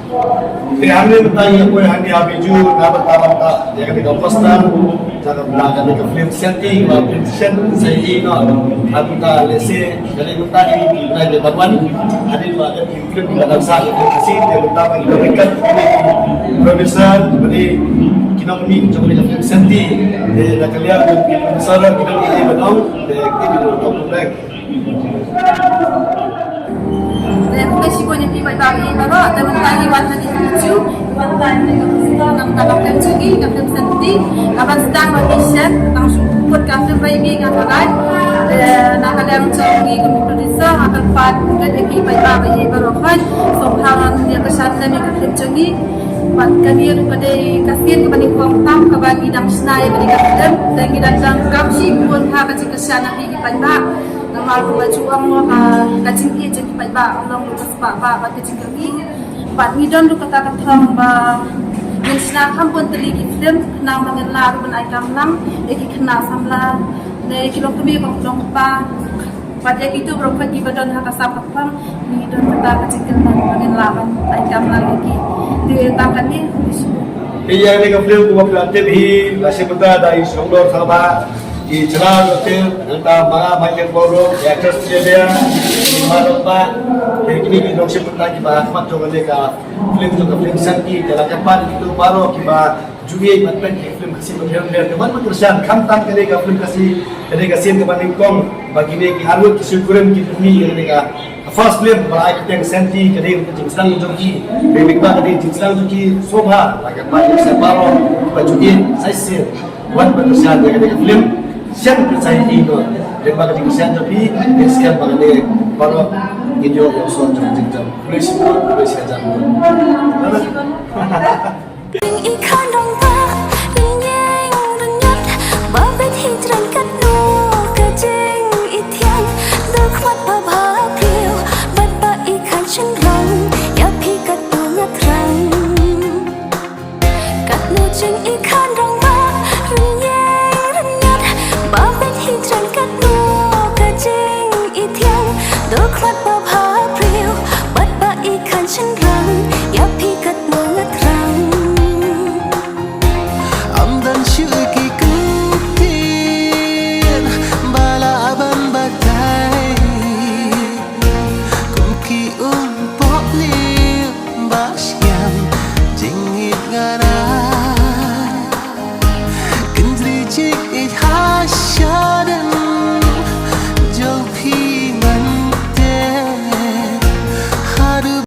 Kaya bertanya ko yung handi abiju dapat tawag ta ya ketika posta jangan belakang ke film senti wa present saya ino abita lese dari bertanya na de bagwan hadin wa film di dalam sah kasi dia utama itu dekat profesor jadi kita kami coba dengan film senti de la kalian film besar kita ini betul de ini betul baik. Mungkin sih punya pipa bagi bapak, tapi tadi warna di lucu, warna di nang tabak film segi, film senti, kapan sedang audition, langsung ikut film baby katakan, nak kalian segi kami produser akan part dari pipa bagi barokan, sohalan dia kesan demi film segi, part kami pada kasihan kepada kuang tam kebagi dam senai bagi film, dan kita dang kamsi pun ha bagi kesan lagi pipa malu baju orang kacing dia jadi baik orang lupa sebab baik kacing kami buat midon lu kata ketong ba mensenang kampun teligi film kenang mengenal pun aikam lang eki kena samla ne kilo kami kong pa pada itu berapa di badan hak asap pam midon kata kacing kenang mengenal aikam lang eki ditangkan ni Iya ni film ko pelate bi lasi benda dari Songdor Sabah di Celal Hotel entah mga Michael Boro ya terus dia Maropa kini di dong sebentar kita Ahmad juga mereka film juga film santi dalam kapan itu baru kita juga matang film kasih berhenti teman berkesan kamtam mereka film kasih kepada kong bagi mereka harus syukurin kita ni mereka first film berlaku yang santi kedai untuk jinsang joki mereka kedai jinsang joki sobha lagi apa yang baru bajunya saya buat berkesan dengan film siang percaya itu dan bagi kesian tapi sekian bagi baru video yang sudah terjadi polisi aja Hãy subscribe cho kênh Ghiền Mì Gõ để không bỏ lỡ